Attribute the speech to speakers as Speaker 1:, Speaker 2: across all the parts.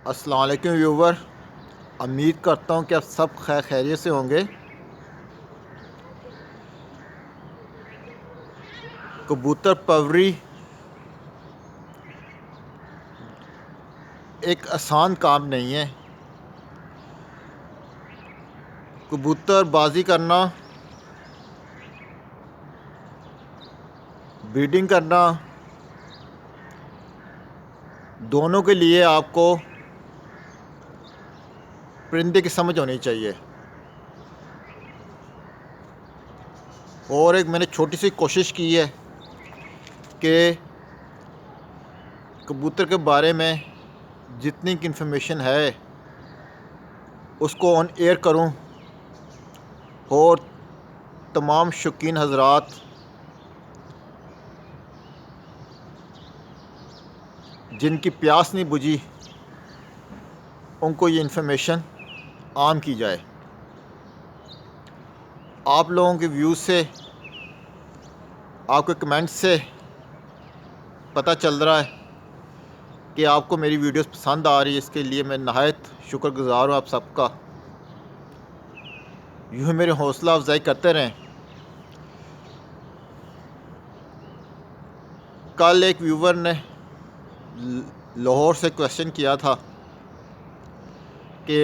Speaker 1: अस्सलाम वालेकुम व्यूवर। उम्मीद करता हूँ कि आप सब खैरियत से होंगे। कबूतर परवरी एक आसान काम नहीं है। कबूतर बाजी करना, ब्रीडिंग करना, दोनों के लिए आपको परिंदे की समझ होनी चाहिए। और एक मैंने छोटी सी कोशिश की है कि कबूतर के बारे में जितनी इन्फॉर्मेशन है उसको ऑन एयर करूं और तमाम शौकीन हजरात जिनकी प्यास नहीं बुझी उनको ये इन्फॉर्मेशन आम की जाए। आप लोगों के व्यूज़ से, आपके कमेंट्स से पता चल रहा है कि आपको मेरी वीडियोस पसंद आ रही है। इसके लिए मैं नहायत शुक्रगुज़ार हूँ आप सबका। यूँ ही मेरी हौसला अफजाई करते रहें। कल एक व्यूवर ने लाहौर से क्वेश्चन किया था कि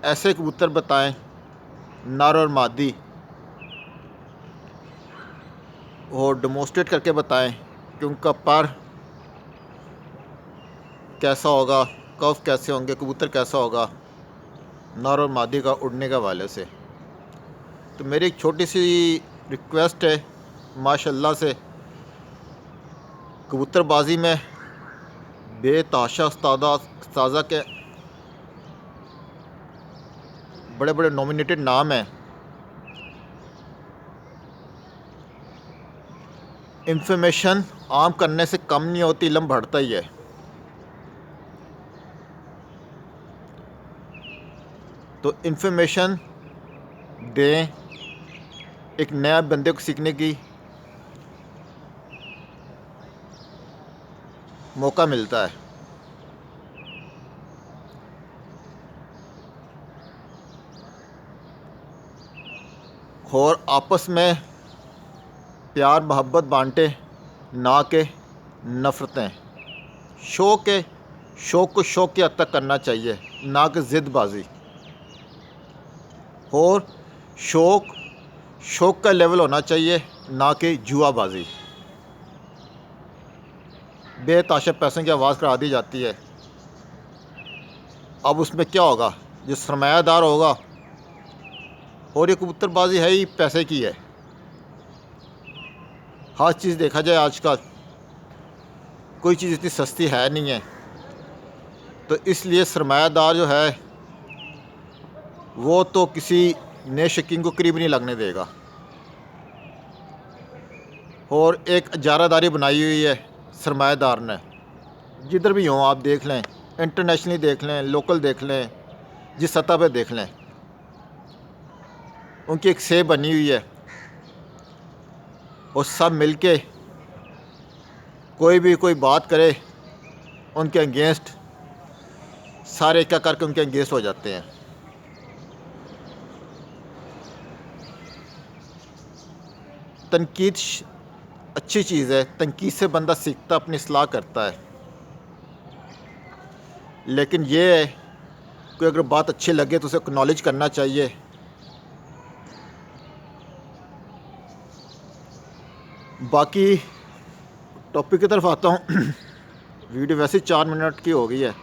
Speaker 1: ऐसे कबूतर बताएं नर और मादी, और डेमोस्ट्रेट करके बताएं कि उनका पर कैसा होगा, कफ कैसे होंगे, कबूतर कैसा होगा नर और मादी का उड़ने के हवाले से। तो मेरी एक छोटी सी रिक्वेस्ट है माशाल्लाह से, कबूतरबाजी में बेताशा उस्तादा के बड़े बड़े नॉमिनेटेड नाम हैं। इंफॉर्मेशन आम करने से कम नहीं होती, इल्म बढ़ता ही है। तो इंफॉर्मेशन दें, एक नया बंदे को सीखने की मौका मिलता है। और आपस में प्यार मोहब्बत बांटे, ना कि नफ़रतें। शौक़ को शौक़ की हद तक करना चाहिए, ना कि ज़िदबाज़ी। और शौक़ का लेवल होना चाहिए, ना कि जुआबाजी। बेताशा पैसों की आवाज़ करा दी जाती है। अब उसमें क्या होगा, जो सरमायादार होगा, और ये कबूतरबाजी है ही पैसे की है। हर चीज़ देखा जाए आजकल कोई चीज़ इतनी सस्ती है नहीं है। तो इसलिए सरमायादार जो है वो तो किसी नए शकीन को करीब नहीं लगने देगा। और एक इजारादारी बनाई हुई है सरमायादार ने। जिधर भी हों आप देख लें, इंटरनेशनली देख लें, लोकल देख लें, जिस सतह पे देख लें, उनकी एक सेब बनी हुई है। और सब मिलके कोई बात करे उनके अगेंस्ट, सारे क्या करके उनके अगेंस्ट हो जाते हैं। तनकीद अच्छी चीज़ है, तनकीद से बंदा सीखता, अपनी इस्लाह करता है। लेकिन ये है कि अगर बात अच्छी लगे तो उसे एक्नॉलेज करना चाहिए। बाकी टॉपिक की तरफ आता हूँ। वीडियो वैसे 4 मिनट की हो गई है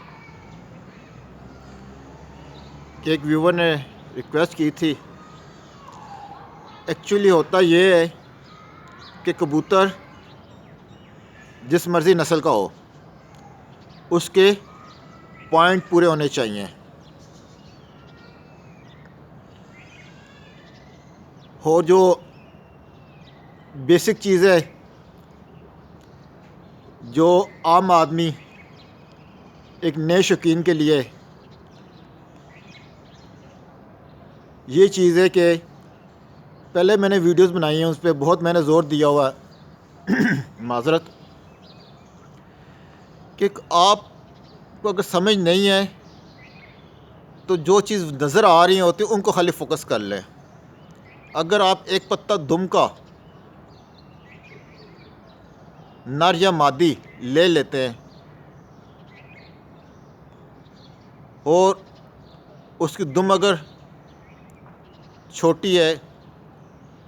Speaker 1: कि एक व्यूवर ने रिक्वेस्ट की थी। एक्चुअली होता ये है कि कबूतर जिस मर्ज़ी नस्ल का हो, उसके पॉइंट पूरे होने चाहिए। और जो बेसिक चीज़ है जो आम आदमी, एक नए शौकीन के लिए ये चीज़ है कि पहले मैंने वीडियोस बनाई हैं, उस पर बहुत मैंने ज़ोर दिया हुआ है माज़रत, कि आप आपको अगर समझ नहीं है तो जो चीज़ नज़र आ रही होती है उनको खाली फोकस कर लें। अगर आप एक पत्ता दुम का नर या मादी ले लेते हैं और उसकी दुम अगर छोटी है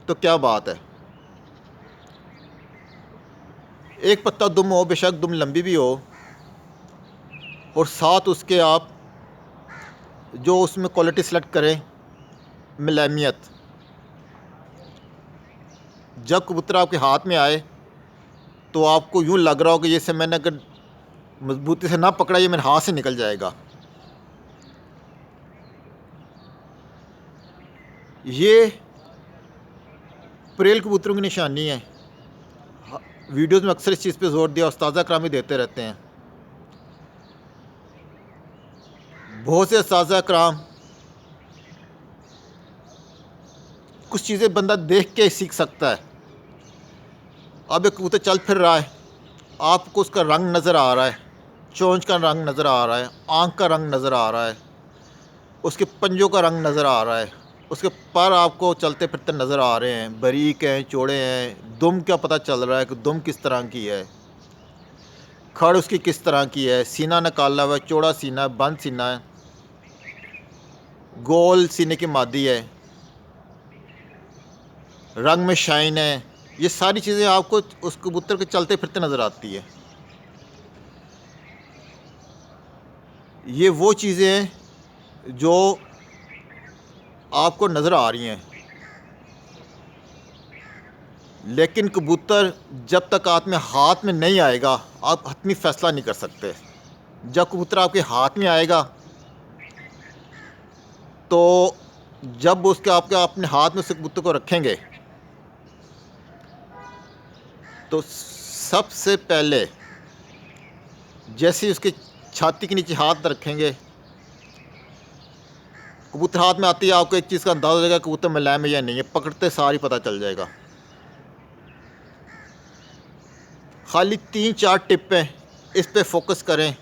Speaker 1: तो क्या बात है। एक पत्ता दुम हो, बेशक दुम लंबी भी हो, और साथ उसके आप जो उसमें क्वालिटी सेलेक्ट करें, मुलायमियत। जब कबूतर आपके हाथ में आए तो आपको यूँ लग रहा हो कि जैसे मैंने अगर मजबूती से ना पकड़ा ये मेरे हाथ से निकल जाएगा। ये परेल कबूतरों की निशानी है। वीडियोस में अक्सर इस चीज़ पे जोर दिया, उस्ताद कराम भी देते रहते हैं। बहुत से उस्ताद कराम कुछ चीज़ें बंदा देख के सीख सकता है। अब एक कबूतर चल फिर रहा है, आपको उसका रंग नज़र आ रहा है, चोंच का रंग नज़र आ रहा है, आँख का रंग नज़र आ रहा है, उसके पंजों का रंग नज़र आ रहा है, उसके पर आपको चलते फिरते नज़र आ रहे हैं, बारीक हैं, चौड़े हैं। दुम क्या पता चल रहा है कि दुम किस तरह की है, खड़ उसकी किस तरह की है, सीना निकाला हुआ है, चौड़ा सीना है, बंद सीना है, गोल सीने की मादी है, रंग में शाइन है। ये सारी चीज़ें आपको उस कबूतर के चलते फिरते नज़र आती है। ये वो चीज़ें हैं जो आपको नज़र आ रही हैं, लेकिन कबूतर जब तक आप में हाथ में नहीं आएगा आप हतमी फ़ैसला नहीं कर सकते। जब कबूतर आपके हाथ में आएगा तो जब उसके आपके अपने हाथ में उस कबूतर को रखेंगे तो सबसे पहले जैसे ही उसके छाती के नीचे हाथ रखेंगे, कबूतर हाथ में आती है, आपको एक चीज़ का अंदाज़ा हो जाएगा कबूतर मुलायम है या नहीं है, पकड़ते सार ही पता चल जाएगा। खाली 3-4 टिपें इस पे फोकस करें,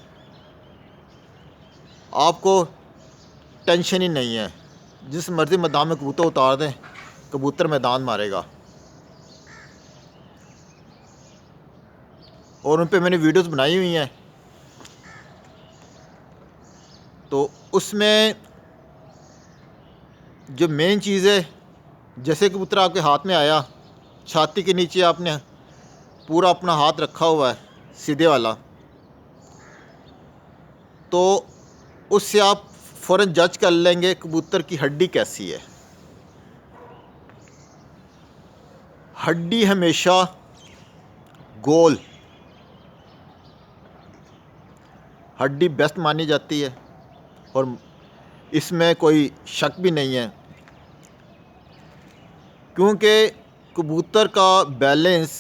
Speaker 1: आपको टेंशन ही नहीं है। जिस मर्ज़ी मैदान में कबूतर उतार दें, कबूतर मैदान मारेगा। और उन पे मैंने वीडियोस बनाई हुई हैं, तो उसमें जो मेन चीज़ है, जैसे कबूतर आपके हाथ में आया, छाती के नीचे आपने पूरा अपना हाथ रखा हुआ है सीधे वाला, तो उससे आप फ़ौरन जज कर लेंगे कबूतर की हड्डी कैसी है। हड्डी हमेशा गोल हड्डी बेस्ट मानी जाती है और इसमें कोई शक भी नहीं है, क्योंकि कबूतर का बैलेंस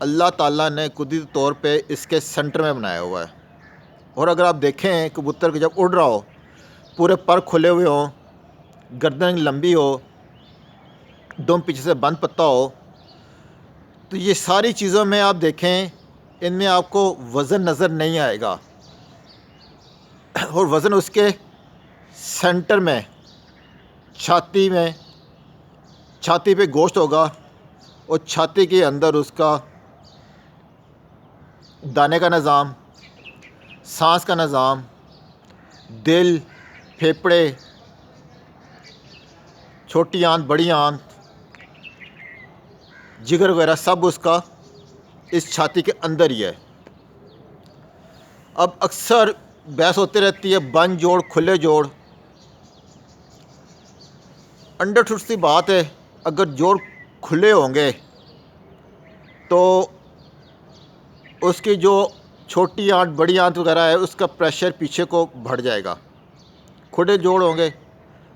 Speaker 1: अल्लाह ताला ने कुदरती तौर पे इसके सेंटर में बनाया हुआ है। और अगर आप देखें कबूतर के जब उड़ रहा हो, पूरे पर खुले हुए हों, गर्दन लंबी हो, दुम पीछे से बंद पत्ता हो, तो ये सारी चीज़ों में आप देखें इनमें आपको वज़न नज़र नहीं आएगा। और वज़न उसके सेंटर में, छाती पे गोश्त होगा और छाती के अंदर उसका दाने का निज़ाम, सांस का निज़ाम, दिल, फेफड़े, छोटी आंत, बड़ी आंत, जिगर वगैरह सब उसका इस छाती के अंदर ही है। अब अक्सर बहस होती रहती है बंद जोड़ खुले जोड़। अंडरस्टूड सी बात है, अगर जोड़ खुले होंगे तो उसकी जो छोटी आंत बड़ी आंत वगैरह है उसका प्रेशर पीछे को बढ़ जाएगा। खुले जोड़ होंगे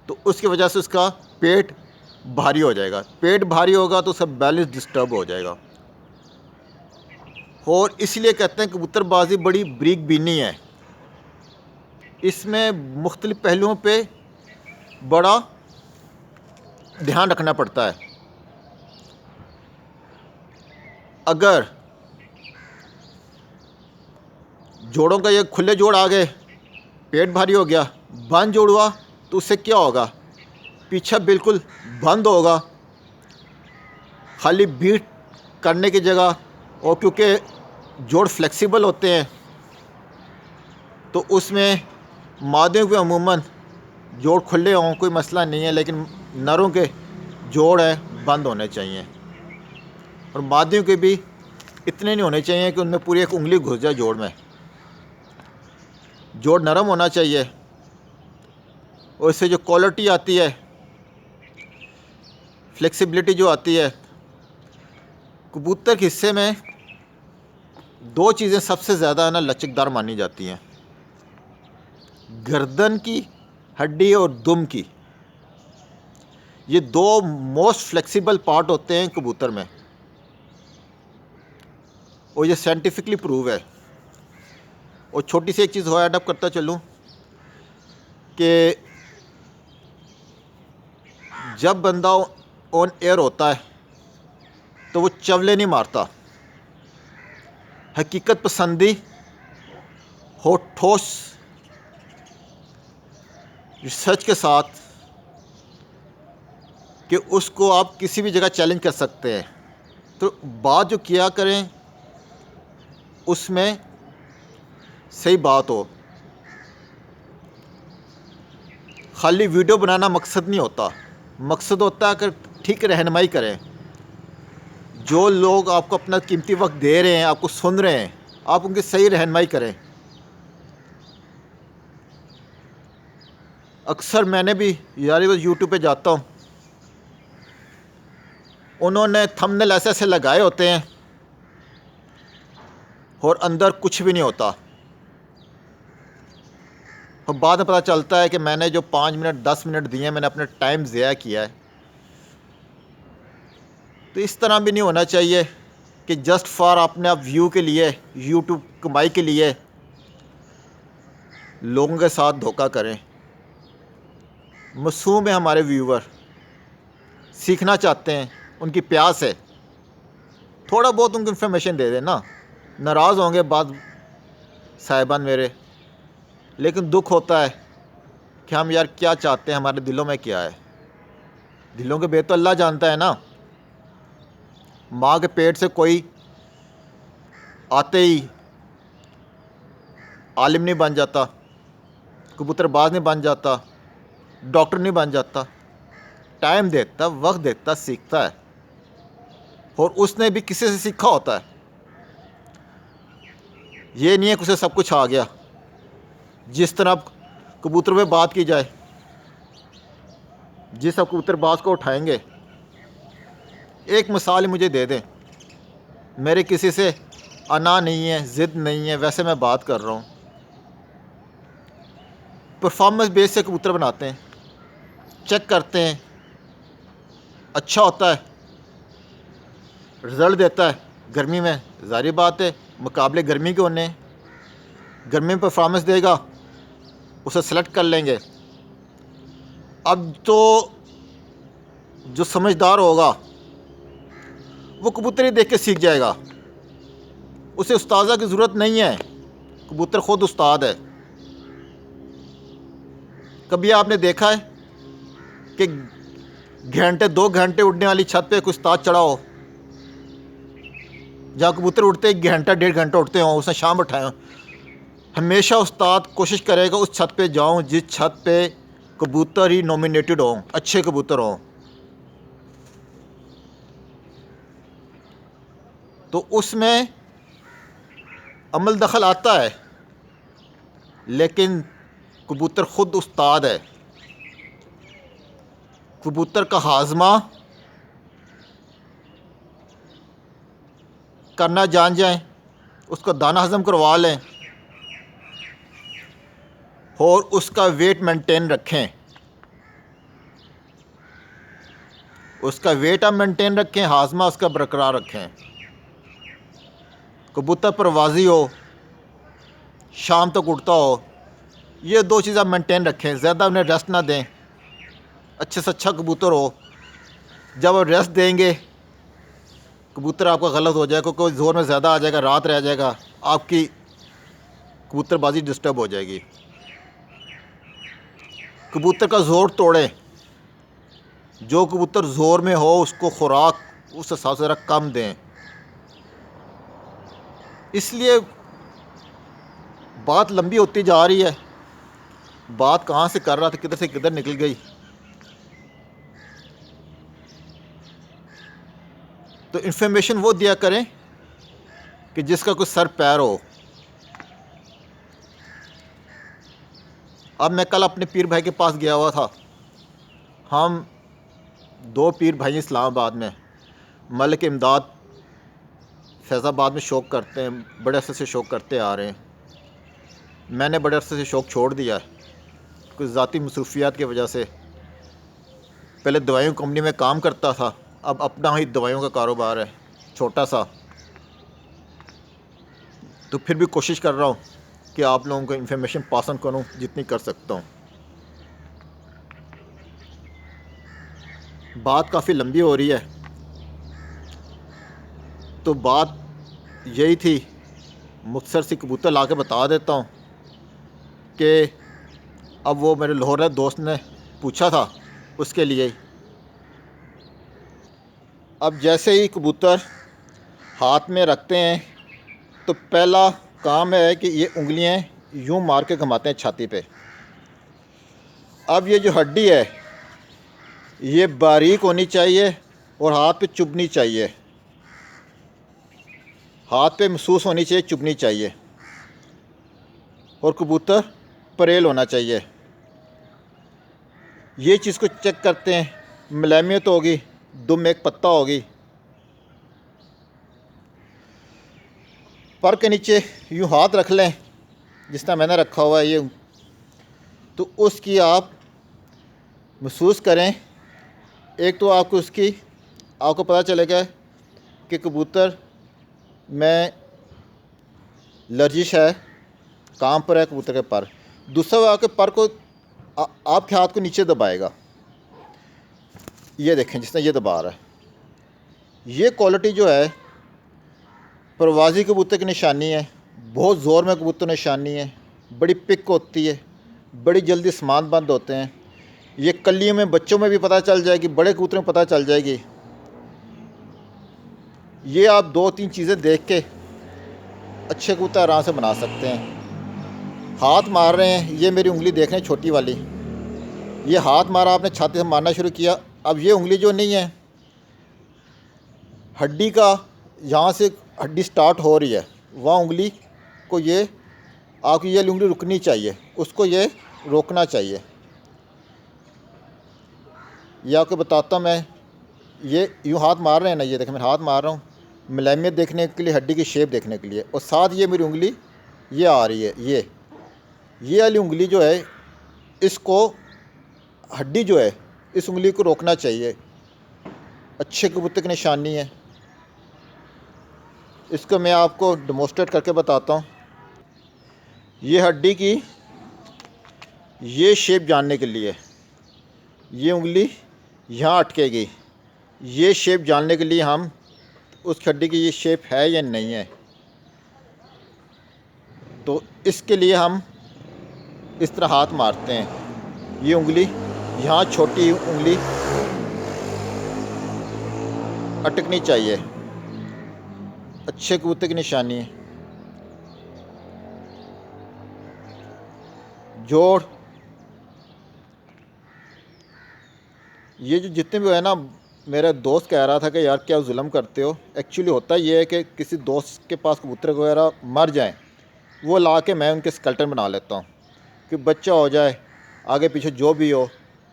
Speaker 1: तो उसकी वजह से उसका पेट भारी हो जाएगा, पेट भारी होगा तो सब बैलेंस डिस्टर्ब हो जाएगा। और इसलिए कहते हैं कबूतरबाजी बड़ी बारीक बीनी है, इसमें मुख्तलिफ़ पहलुओं पे बड़ा ध्यान रखना पड़ता है। अगर जोड़ों का ये खुले जोड़ आ गए पेट भारी हो गया, बंद जोड़ हुआ, तो उससे क्या होगा, पीछा बिल्कुल बंद होगा, खाली बीट करने की जगह। और क्योंकि जोड़ फ्लेक्सिबल होते हैं तो उसमें मादियों के अमूमन जोड़ खुले हों कोई मसला नहीं है, लेकिन नरों के जोड़ है बंद होने चाहिए। और मादियों के भी इतने नहीं होने चाहिए कि उनमें पूरी एक उंगली घुस जाए जोड़ में। जोड़ नरम होना चाहिए और इससे जो क्वालिटी आती है, फ्लेक्सिबिलिटी जो आती है, कबूतर के हिस्से में दो चीज़ें सबसे ज़्यादा ना लचकदार मानी जाती हैं, गर्दन की हड्डी और दुम की। ये दो मोस्ट फ्लेक्सिबल पार्ट होते हैं कबूतर में और ये साइंटिफिकली प्रूव है। और छोटी सी एक चीज़ और ऐड अप करता चलूँ कि जब बंदा ऑन एयर होता है तो वो चवले नहीं मारता, हकीकत पसंदी हो ठोस रिसर्च के साथ कि उसको आप किसी भी जगह चैलेंज कर सकते हैं। तो बात जो किया करें उसमें सही बात हो। खाली वीडियो बनाना मकसद नहीं होता, मकसद होता है कि ठीक रहनुमाई करें। जो लोग आपको अपना कीमती वक्त दे रहे हैं, आपको सुन रहे हैं, आप उनकी सही रहनुमाई करें। अक्सर मैंने भी यार यूट्यूब पे जाता हूँ, उन्होंने थंबनेल ऐसे ऐसे लगाए होते हैं और अंदर कुछ भी नहीं होता। और बाद में पता चलता है कि मैंने जो 5 मिनट 10 मिनट दिए, मैंने अपना टाइम ज़ाया किया है। तो इस तरह भी नहीं होना चाहिए कि जस्ट फॉर अपने आप व्यू के लिए, यूट्यूब कमाई के लिए लोगों के साथ धोखा करें। मासूम है हमारे व्यूवर, सीखना चाहते हैं, उनकी प्यास है, थोड़ा बहुत उनको इन्फॉर्मेशन दे देना। नाराज़ होंगे बाद साहिबान मेरे, लेकिन दुख होता है कि हम यार क्या चाहते हैं, हमारे दिलों में क्या है। दिलों के भेद तो अल्लाह जानता है ना। माँ के पेट से कोई आते ही आलिम नहीं बन जाता, कबूतरबाज नहीं बन जाता, डॉक्टर नहीं बन जाता। टाइम देता, वक्त देता, सीखता है और उसने भी किसी से सीखा होता है। ये नहीं है कि उसे सब कुछ आ गया। जिस तरह कबूतर पे बात की जाए, जिस आप कबूतरबाज को उठाएंगे, एक मिसाल मुझे दे दें, मेरे किसी से अना नहीं है, ज़िद नहीं है, वैसे मैं बात कर रहा हूँ। परफॉर्मेंस बेस से कबूतर बनाते हैं, चेक करते हैं, अच्छा होता है, रिज़ल्ट देता है। गर्मी में ज़ाहिर बात है मुकाबले गर्मी के होने, गर्मी में परफॉर्मेंस देगा, उसे सेलेक्ट कर लेंगे। अब तो जो समझदार होगा वो कबूतर ही देख के सीख जाएगा, उसे उस्तादा की ज़रूरत नहीं है, कबूतर ख़ुद उस्ताद है। कभी आपने देखा है कि घंटे 2 घंटे उड़ने वाली छत पे कोई उस्ताद चढ़ा हो? जहाँ कबूतर उड़ते 1 घंटा 1.5 घंटा उड़ते हों, उसने शाम उठाए हों। हमेशा उस्ताद कोशिश करेगा उस छत पे जाऊं जिस छत पे कबूतर ही नॉमिनेटेड हों, अच्छे कबूतर हों। तो उसमें अमल दखल आता है, लेकिन कबूतर ख़ुद उस्ताद है। कबूतर का हाजमा करना जान जाएं, उसका दाना हज़म करवा लें और उसका वेट मेंटेन रखें। उसका वेट आप मेंटेन रखें, हाजमा उसका बरकरार रखें। कबूतर परवाज़ी हो, शाम तक उड़ता हो, ये 2 चीज़ आप मेंटेन रखें। ज़्यादा उन्हें रेस्ट ना दें, अच्छे से अच्छा कबूतर हो। जब आप रेस्ट देंगे कबूतर आपका गलत हो जाएगा, कोई ज़ोर में ज़्यादा आ जाएगा, रात रह जाएगा, आपकी कबूतरबाजी डिस्टर्ब हो जाएगी। कबूतर का ज़ोर तोड़ें। जो कबूतर ज़ोर में हो उसको खुराक उस हिसाब से ज़रा कम दें। इसलिए बात लंबी होती जा रही है। बात कहाँ से कर रहा था, किधर से किधर निकल गई। तो इन्फॉर्मेशन वो दिया करें कि जिसका कोई सर पैर हो। अब मैं कल अपने पीर भाई के पास गया हुआ था। हम 2 पीर भाई इस्लामाबाद में, मलिक इमदाद फैज़ाबाद में शौक़ करते हैं, बड़े अरसे से शौक़ करते आ रहे हैं। मैंने बड़े अरसे से शौक़ छोड़ दिया है कुछ ज़ाती मसरूफियात की वजह से। पहले दवाइयों कंपनी में काम करता था, अब अपना ही दवाइयों का कारोबार है, छोटा सा। तो फिर भी कोशिश कर रहा हूँ कि आप लोगों को इन्फॉर्मेशन पास ऑन करूँ जितनी कर सकता हूँ। बात काफ़ी लंबी हो रही है, तो बात यही थी। मुख्तसर सी कबूतर ला के बता देता हूँ कि अब वो मेरे लाहौर दोस्त ने पूछा था उसके लिए। अब जैसे ही कबूतर हाथ में रखते हैं तो पहला काम है कि ये उंगलियां यूं मार के घुमाते हैं छाती पे। अब ये जो हड्डी है ये बारीक होनी चाहिए और हाथ पे चुभनी चाहिए, हाथ पे महसूस होनी चाहिए, चुभनी चाहिए। और कबूतर परेल होना चाहिए। ये चीज़ को चेक करते हैं। मुलायमियत होगी, दुम एक पत्ता होगी, पर के नीचे यूँ हाथ रख लें जिस तरह मैंने रखा हुआ है ये, तो उसकी आप महसूस करें। एक तो आपको पता चलेगा कि कबूतर में लर्जिश है, कहाँ पर है कबूतर के पर। दूसरा वो आपके पर को आपके हाथ को नीचे दबाएगा। ये देखें जिसने ये दबा रहा है। ये क्वालिटी जो है परवाज़ी कबूतर की निशानी है। बहुत ज़ोर में कबूतर निशानी है, बड़ी पिक होती है, बड़ी जल्दी आसमान बंद होते हैं। ये कलियों में बच्चों में भी पता चल जाएगी, बड़े कबूतरों में पता चल जाएगी। ये आप 2-3 चीज़ें देख के अच्छे कबूतर आराम से बना सकते हैं। हाथ मार रहे हैं, ये मेरी उंगली देख रहे हैं छोटी वाली, ये हाथ मारा आपने, छाती से मारना शुरू किया। अब ये उंगली जो नहीं है, हड्डी का यहाँ से हड्डी स्टार्ट हो रही है, वहाँ उंगली को ये आपकी ये उंगली रुकनी चाहिए, उसको ये रोकना चाहिए। ये आपको बताता हूँ मैं। ये यूँ हाथ मार रहे हैं ना, ये देखें मैं हाथ मार रहा हूँ मुलायमियत देखने के लिए, हड्डी की शेप देखने के लिए। और साथ ये मेरी उंगली ये आ रही है, ये वाली उंगली जो है, इसको हड्डी जो है इस उंगली को रोकना चाहिए। अच्छे कबूतर की निशानी है। इसको मैं आपको डेमोस्ट्रेट करके बताता हूँ। ये हड्डी की ये शेप जानने के लिए ये उंगली यहाँ अटकेगी। ये शेप जानने के लिए हम उस हड्डी की ये शेप है या नहीं है, तो इसके लिए हम इस तरह हाथ मारते हैं। ये उंगली यहाँ, छोटी उंगली अटकनी चाहिए। अच्छे कबूतर की निशानी है। जोड़ ये जो जितने भी है ना, मेरा दोस्त कह रहा था कि यार क्या जुल्म करते हो। एक्चुअली होता ये है कि किसी दोस्त के पास कबूतर वगैरह मर जाएं, वो ला के मैं उनके स्केल्टन बना लेता हूँ कि बच्चा हो जाए, आगे पीछे जो भी हो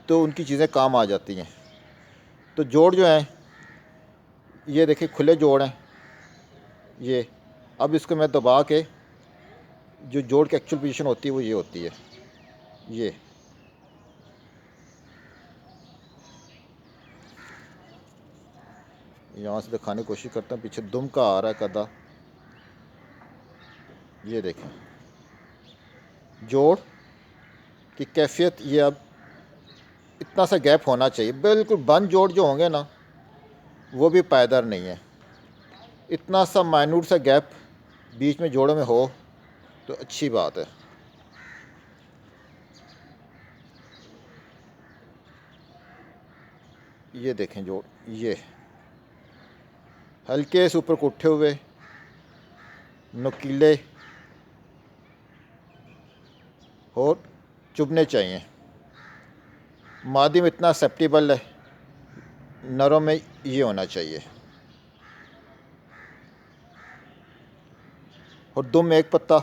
Speaker 1: तो उनकी चीज़ें काम आ जाती हैं। तो जोड़ जो हैं ये देखिए खुले जोड़ हैं ये। अब इसको मैं दबा के, जो जोड़ की एक्चुअल पोजीशन होती है वो ये होती है। ये यहाँ से दिखाने की कोशिश करता हूँ, पीछे दुम का आ रहा है कदा। ये देखें जोड़ की कैफियत। ये अब इतना सा गैप होना चाहिए, बिल्कुल बंद जोड़ जो होंगे ना वो भी पायदार नहीं है। इतना सा माइन्यूट सा गैप बीच में जोड़ों में हो तो अच्छी बात है। ये देखें जोड़, ये हल्के से ऊपर को उठे हुए, नुकीले और चुभने चाहिए। मादी में इतना एक्सेप्टेबल है, नरों में ये होना चाहिए। और दुम में एक पत्ता,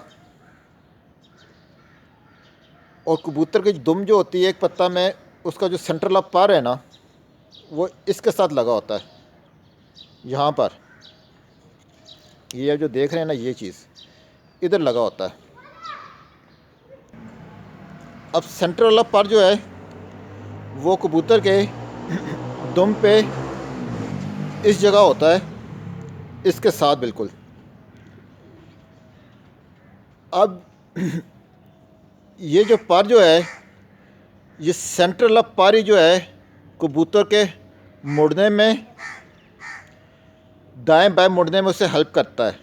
Speaker 1: और कबूतर की दुम जो होती है एक पत्ता में, उसका जो सेंट्रल ऑफ पर है ना, वो इसके साथ लगा होता है। यहाँ पर ये जो देख रहे हैं ना, ये चीज़ इधर लगा होता है। अब सेंट्रल वाला पर जो है वो कबूतर के दुम पे इस जगह होता है, इसके साथ बिल्कुल। अब ये जो पर जो है, ये सेंट्रल ऑफ पर ही जो है कबूतर के मुड़ने में, दाएं बाएं मुड़ने में उसे हेल्प करता है।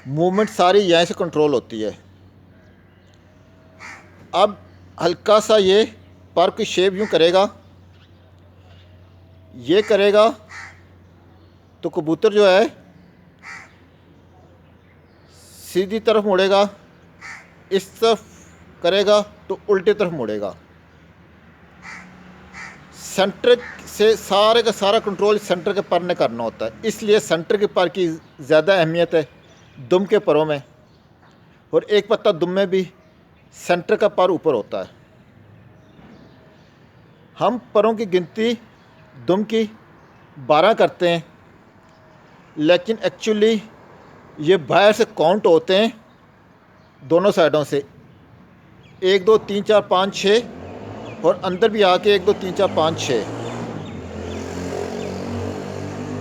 Speaker 1: मूवमेंट सारी यहाँ से कंट्रोल होती है। अब हल्का सा ये पर की शेप यूँ करेगा, ये करेगा तो कबूतर जो है सीधी तरफ मुड़ेगा, इस तरफ करेगा तो उल्टी तरफ मुड़ेगा। सेंटर से सारे का सारा कंट्रोल सेंटर के पर ने करना होता है, इसलिए सेंटर के पर की ज़्यादा अहमियत है दुम के परों में। और एक पत्ता दुम में भी सेंटर का पर ऊपर होता है। हम परों की गिनती दुम की 12 करते हैं, लेकिन एक्चुअली ये बाहर से काउंट होते हैं दोनों साइडों से, 1 2 3 4 5 6, और अंदर भी आके 1 2 3 4 5 6।